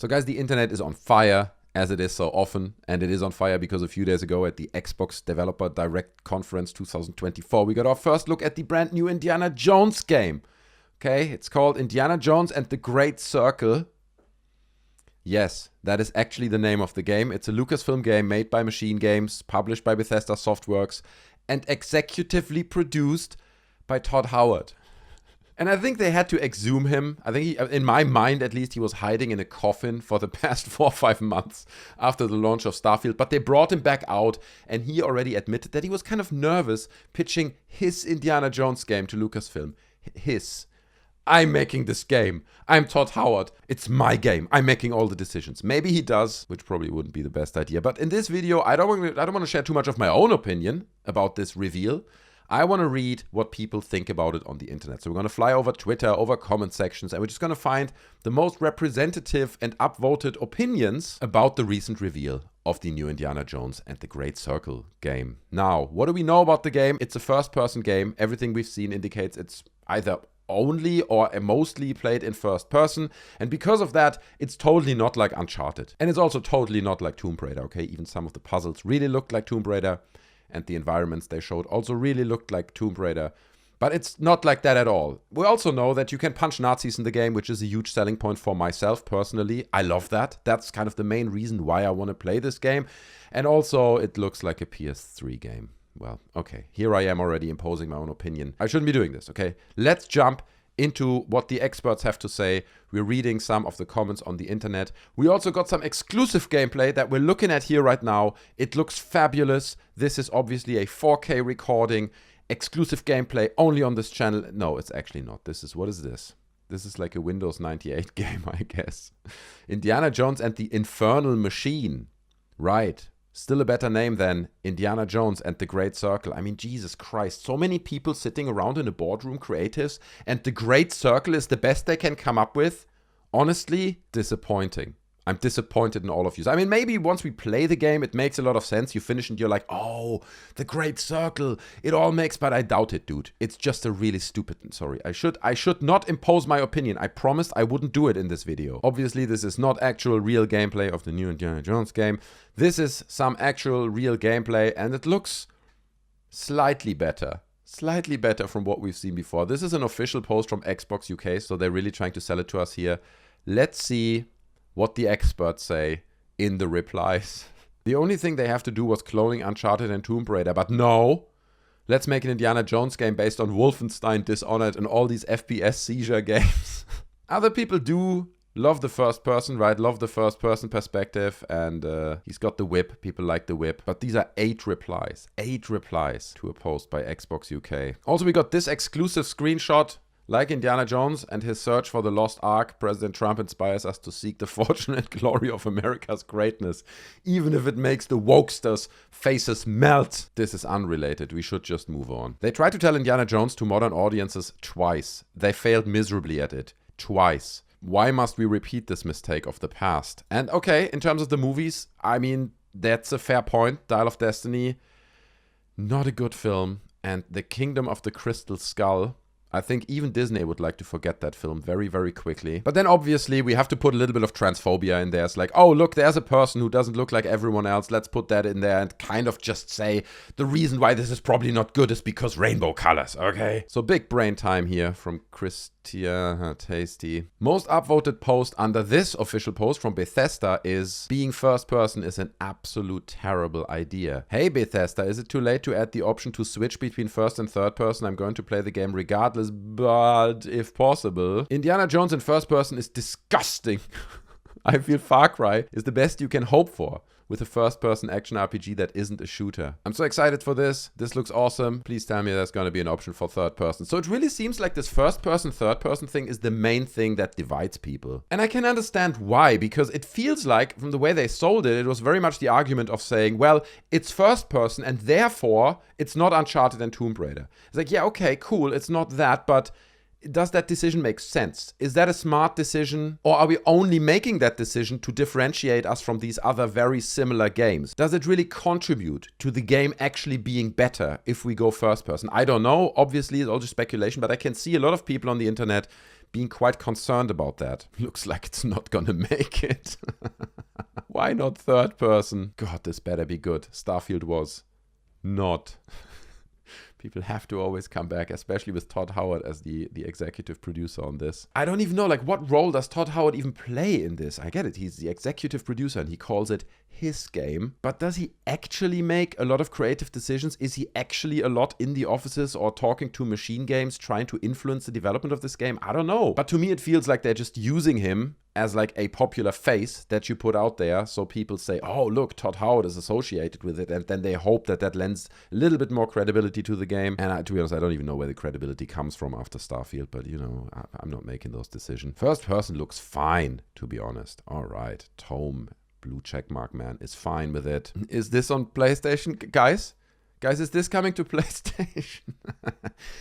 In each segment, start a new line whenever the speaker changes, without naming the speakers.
So guys, the internet is on fire, as it is so often, and it is on fire because a few days ago at the Xbox Developer Direct Conference 2024, we got our first look at the brand new Indiana Jones game. Okay, it's called Indiana Jones and the Great Circle. Yes, that is actually the name of the game. It's a Lucasfilm game made by MachineGames, published by Bethesda Softworks, and executively produced by Todd Howard. And I think they had to exhume him. I think, in my mind at least, he was hiding in a coffin for the past 4 or 5 months after the launch of Starfield. But they brought him back out, and he already admitted that he was kind of nervous pitching his Indiana Jones game to Lucasfilm. His. I'm making this game. I'm Todd Howard. It's my game. I'm making all the decisions. Maybe he does, which probably wouldn't be the best idea. But in this video, I don't want to share too much of my own opinion about this reveal. I want to read what people think about it on the internet. So we're going to fly over Twitter, over comment sections, and we're just going to find the most representative and upvoted opinions about the recent reveal of the new Indiana Jones and the Great Circle game. Now, what do we know about the game? It's a first-person game. Everything we've seen indicates it's either only or mostly played in first person, and because of that, it's totally not like Uncharted. And it's also totally not like Tomb Raider, okay? Even some of the puzzles really looked like Tomb Raider, and the environments they showed also really looked like Tomb Raider. But it's not like that at all. We also know that you can punch Nazis in the game, which is a huge selling point for myself personally. I love that. That's kind of the main reason why I want to play this game. And also, it looks like a PS3 game. Well, okay, here I am already imposing my own opinion. I shouldn't be doing this, okay? Let's jump into what the experts have to say. We're reading some of the comments on the internet. We also got some exclusive gameplay that we're looking at here right now. It looks fabulous. This is obviously a 4K recording, exclusive gameplay only on this channel. No, it's actually not. What is this? This is like a Windows 98 game, I guess. Indiana Jones and the Infernal Machine. Right. Still a better name than Indiana Jones and the Great Circle. I mean, Jesus Christ. So many people sitting around in a boardroom, creatives, and the Great Circle is the best they can come up with. Honestly, disappointing. I'm disappointed in all of you. I mean, maybe once we play the game, it makes a lot of sense. You finish and you're like, oh, the Great Circle. It all makes, but I doubt it, dude. It's just a really stupid, sorry. I should not impose my opinion. I promised I wouldn't do it in this video. Obviously, this is not actual real gameplay of the new Indiana Jones game. This is some actual real gameplay, and it looks slightly better. Slightly better from what we've seen before. This is an official post from Xbox UK, so they're really trying to sell it to us here. Let's see what the experts say in the replies. The only thing they have to do was cloning Uncharted and Tomb Raider, but no. Let's make an Indiana Jones game based on Wolfenstein, Dishonored, and all these FPS seizure games. Other people do love the first person, right? Love the first person perspective, and he's got the whip. People like the whip. But these are 8 replies. 8 replies to a post by Xbox UK. Also, we got this exclusive screenshot. Like Indiana Jones and his search for the lost ark, President Trump inspires us to seek the fortune and glory of America's greatness, even if it makes the wokesters' faces melt. This is unrelated. We should just move on. They tried to tell Indiana Jones to modern audiences twice. They failed miserably at it. Twice. Why must we repeat this mistake of the past? And okay, in terms of the movies, I mean, that's a fair point. Dial of Destiny, not a good film. And The Kingdom of the Crystal Skull, I think even Disney would like to forget that film very, very quickly. But then obviously we have to put a little bit of transphobia in there. It's like, oh, look, there's a person who doesn't look like everyone else. Let's put that in there and kind of just say the reason why this is probably not good is because rainbow colors, okay? So big brain time here from Christia Tasty. Most upvoted post under this official post from Bethesda is being first person is an absolute terrible idea. Hey Bethesda, is it too late to add the option to switch between first and third person? I'm going to play the game regardless, but if possible. Indiana Jones in first person is disgusting. I feel Far Cry is the best you can hope for with a first-person action RPG that isn't a shooter. I'm so excited for this. This looks awesome. Please tell me there's going to be an option for third person. So it really seems like this first-person, third-person thing is the main thing that divides people. And I can understand why, because it feels like, from the way they sold it, it was very much the argument of saying, well, it's first-person, and therefore, it's not Uncharted and Tomb Raider. It's like, yeah, okay, cool, it's not that, but does that decision make sense? Is that a smart decision? Or are we only making that decision to differentiate us from these other very similar games? Does it really contribute to the game actually being better if we go first person? I don't know. Obviously, it's all just speculation, but I can see a lot of people on the internet being quite concerned about that. Looks like it's not gonna make it. Why not third person? God, this better be good. Starfield was not. People have to always come back, especially with Todd Howard as the executive producer on this. I don't even know, like, what role does Todd Howard even play in this? I get it, he's the executive producer and he calls it his game. But does he actually make a lot of creative decisions? Is he actually a lot in the offices or talking to MachineGames, trying to influence the development of this game? I don't know. But to me, it feels like they're just using him as like a popular face that you put out there, so people say, oh, look, Todd Howard is associated with it, and then they hope that that lends a little bit more credibility to the game. And to be honest, I don't even know where the credibility comes from after Starfield, but you know, I'm not making those decisions. First person looks fine, to be honest. All right, Tome, blue checkmark man, is fine with it. Is this on PlayStation? Guys, is this coming to PlayStation?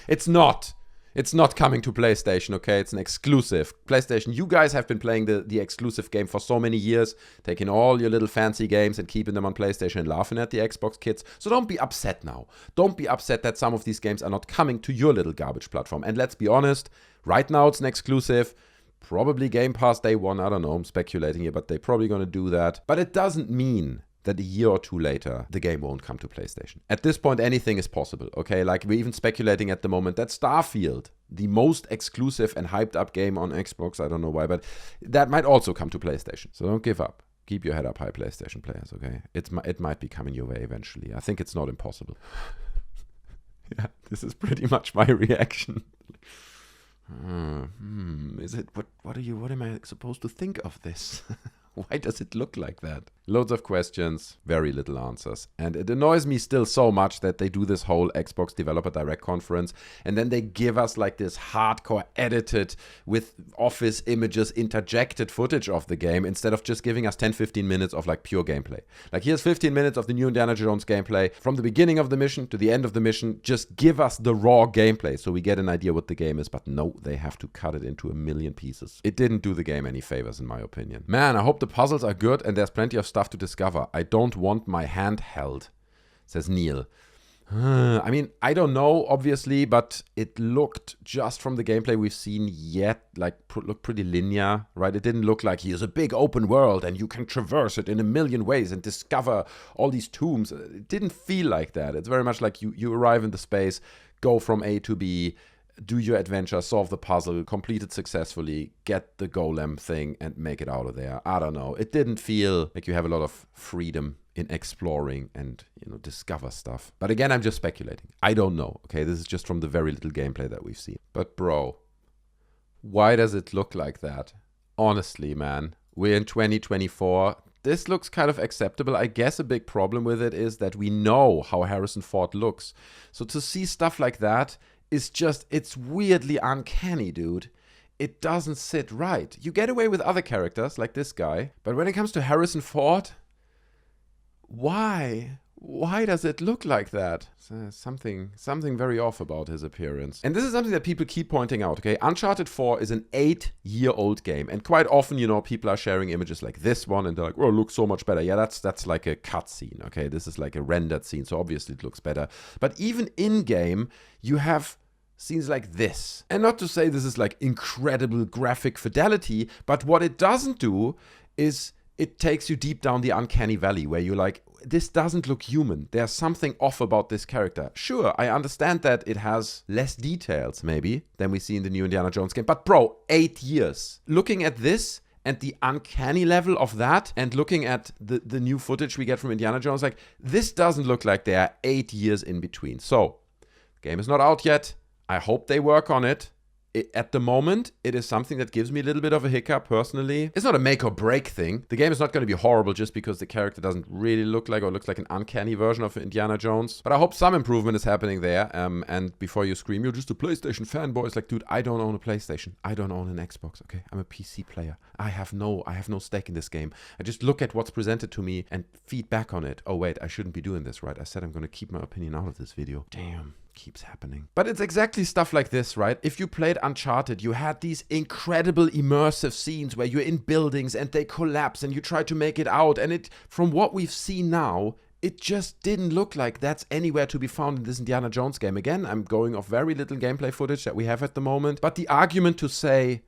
It's not. It's not coming to PlayStation, okay? It's an exclusive. PlayStation, you guys have been playing the exclusive game for so many years, taking all your little fancy games and keeping them on PlayStation and laughing at the Xbox kids. So don't be upset now. Don't be upset that some of these games are not coming to your little garbage platform. And let's be honest, right now it's an exclusive. Probably Game Pass day one, I don't know, I'm speculating here, but they're probably going to do that. But it doesn't mean that a year or two later, the game won't come to PlayStation. At this point, anything is possible, okay? Like, we're even speculating at the moment that Starfield, the most exclusive and hyped up game on Xbox, I don't know why, but that might also come to PlayStation. So don't give up. Keep your head up high, PlayStation players, okay? It might be coming your way eventually. I think it's not impossible. Yeah, this is pretty much my reaction. Is it, what am I supposed to think of this? Why does it look like that? Loads of questions, very little answers. And it annoys me still so much that they do this whole Xbox Developer Direct conference and then they give us like this hardcore edited with office images interjected footage of the game instead of just giving us 10-15 minutes of like pure gameplay. Like, here's 15 minutes of the new Indiana Jones gameplay from the beginning of the mission to the end of the mission. Just give us the raw gameplay so we get an idea what the game is. But no, they have to cut it into a million pieces. It didn't do the game any favors in my opinion. Man, I hope the puzzles are good and there's plenty of stuff to discover. I don't want my hand held, says Neil. I mean, I don't know, obviously, but it looked, just from the gameplay we've seen yet, like, looked pretty linear, right? It didn't look like here's a big open world and you can traverse it in a million ways and discover all these tombs. It didn't feel like that. It's very much like you arrive in the space, go from A to B, do your adventure, solve the puzzle, complete it successfully, get the golem thing, and make it out of there. I don't know. It didn't feel like you have a lot of freedom in exploring and, you know, discover stuff. But again, I'm just speculating. I don't know, okay? This is just from the very little gameplay that we've seen. But bro, why does it look like that? Honestly, man, we're in 2024. This looks kind of acceptable. I guess a big problem with it is that we know how Harrison Ford looks. So to see stuff like that, it's weirdly uncanny, dude. It doesn't sit right. You get away with other characters, like this guy, but when it comes to Harrison Ford, why? Why does it look like that? Something very off about his appearance. And this is something that people keep pointing out, okay? Uncharted 4 is an 8-year-old game. And quite often, you know, people are sharing images like this one and they're like, oh, it looks so much better. Yeah, that's like a cutscene, okay? This is like a rendered scene, so obviously it looks better. But even in-game, you have scenes like this. And not to say this is like incredible graphic fidelity, but what it doesn't do is it takes you deep down the uncanny valley where you're like, this doesn't look human. There's something off about this character. Sure, I understand that it has less details maybe than we see in the new Indiana Jones game, but bro, 8 years. Looking at this and the uncanny level of that and looking at the new footage we get from Indiana Jones, like, this doesn't look like there are 8 years in between. So, the game is not out yet. I hope they work on it. At the moment, it is something that gives me a little bit of a hiccup personally. It's not a make or break thing. The game is not going to be horrible just because the character doesn't really look like, or looks like an uncanny version of Indiana Jones. But I hope some improvement is happening there. And before you scream, you're just a PlayStation fanboy. It's like, dude, I don't own a PlayStation. I don't own an Xbox, okay? I'm a PC player. I have no stake in this game. I just look at what's presented to me and feed back on it. Oh, wait, I shouldn't be doing this, right? I said I'm going to keep my opinion out of this video. Damn. Keeps happening. But it's exactly stuff like this, right? If you played Uncharted, you had these incredible immersive scenes where you're in buildings and they collapse and you try to make it out. And it, from what we've seen now, it just didn't look like that's anywhere to be found in this Indiana Jones game. Again, I'm going off very little gameplay footage that we have at the moment. But the argument to say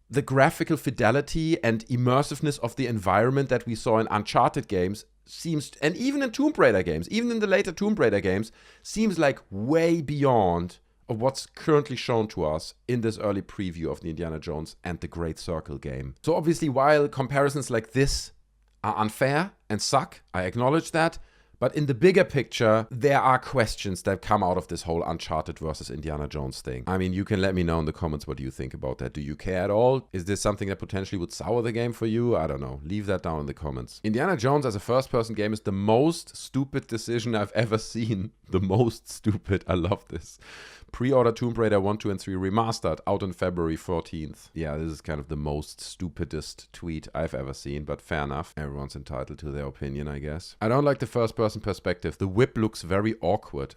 the graphical fidelity and immersiveness of the environment that we saw in Uncharted games seems, and even in Tomb Raider games, even in the later Tomb Raider games, seems like way beyond of what's currently shown to us in this early preview of the Indiana Jones and the Great Circle game. So obviously, while comparisons like this are unfair and suck, I acknowledge that. But in the bigger picture, there are questions that come out of this whole Uncharted versus Indiana Jones thing. I mean, you can let me know in the comments what you think about that. Do you care at all? Is this something that potentially would sour the game for you? I don't know. Leave that down in the comments. Indiana Jones as a first-person game is the most stupid decision I've ever seen. The most stupid. I love this. Pre-order Tomb Raider 1, 2, and 3 Remastered, out on February 14th. Yeah, this is kind of the most stupidest tweet I've ever seen, but fair enough. Everyone's entitled to their opinion, I guess. I don't like the first-person perspective. The whip looks very awkward.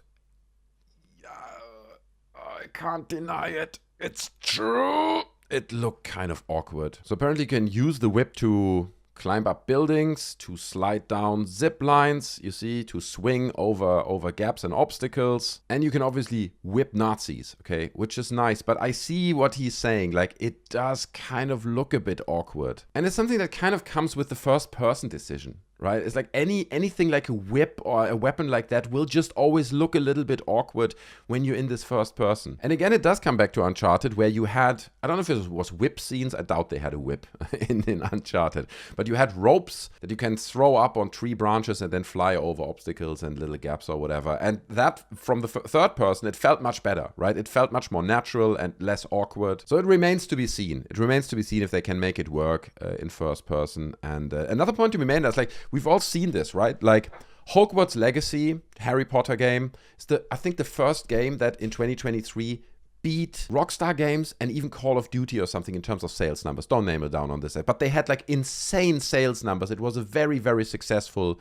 I can't deny it. It's true. It looked kind of awkward. So apparently you can use the whip to climb up buildings, to slide down zip lines, you see, to swing over gaps and obstacles. And you can obviously whip Nazis, okay, which is nice. But I see what he's saying. Like, it does kind of look a bit awkward. And it's something that kind of comes with the first-person decision, right? It's like anything like a whip or a weapon like that will just always look a little bit awkward when you're in this first person. And again, it does come back to Uncharted, where you had, I don't know if it was whip scenes. I doubt they had a whip in Uncharted. But you had ropes that you can throw up on tree branches and then fly over obstacles and little gaps or whatever. And that, from the third person, it felt much better, right? It felt much more natural and less awkward. So it remains to be seen. It remains to be seen if they can make it work in first person. And another point to be made is, like, we've all seen this, right? Like, Hogwarts Legacy, Harry Potter game, is I think the first game that in 2023 beat Rockstar Games and even Call of Duty or something in terms of sales numbers. Don't name it down on this, but they had like insane sales numbers. It was a very, very successful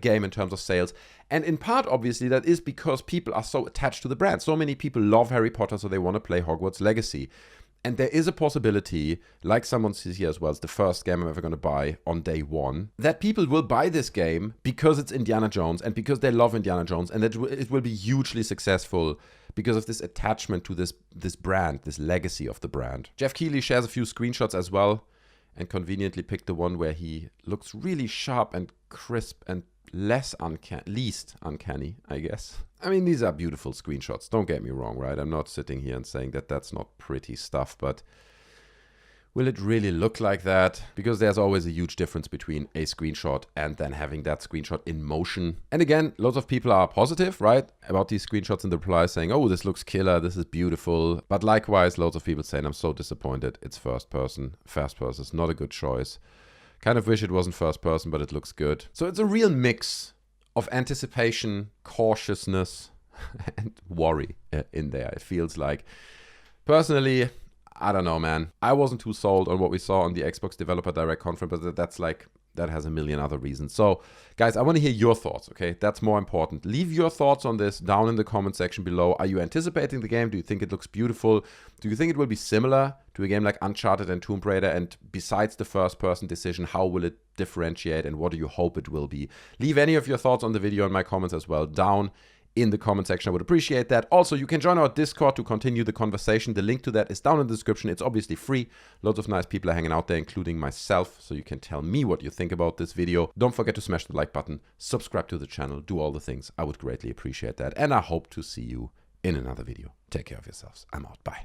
game in terms of sales. And in part, obviously, that is because people are so attached to the brand. So many people love Harry Potter, so they want to play Hogwarts Legacy. And there is a possibility, like someone says here as well, it's the first game I'm ever going to buy on day one, that people will buy this game because it's Indiana Jones and because they love Indiana Jones, and that it will be hugely successful because of this attachment to this brand, this legacy of the brand. Jeff Keighley shares a few screenshots as well and conveniently picked the one where he looks really sharp and crisp and least uncanny, I guess. I mean, these are beautiful screenshots. Don't get me wrong, right? I'm not sitting here and saying that that's not pretty stuff, but will it really look like that? Because there's always a huge difference between a screenshot and then having that screenshot in motion. And again, lots of people are positive, right, about these screenshots in the replies, saying, oh, this looks killer, this is beautiful. But likewise, loads of people saying, I'm so disappointed. It's first person. First person is not a good choice. Kind of wish it wasn't first person, but it looks good. So it's a real mix of anticipation, cautiousness, and worry in there. It feels like, personally, I don't know, man. I wasn't too sold on what we saw on the Xbox Developer Direct conference, but that has a million other reasons. So, guys, I want to hear your thoughts, okay? That's more important. Leave your thoughts on this down in the comment section below. Are you anticipating the game? Do you think it looks beautiful? Do you think it will be similar to a game like Uncharted and Tomb Raider? And besides the first-person decision, how will it differentiate and what do you hope it will be? Leave any of your thoughts on the video in my comments as well down in the comment section. I would appreciate that. Also, you can join our Discord to continue the conversation. The link to that is down in the description. It's obviously free. Lots of nice people are hanging out there, including myself, so you can tell me what you think about this video. Don't forget to smash the like button, subscribe to the channel, do all the things. I would greatly appreciate that. And I hope to see you in another video. Take care of yourselves. I'm out. Bye.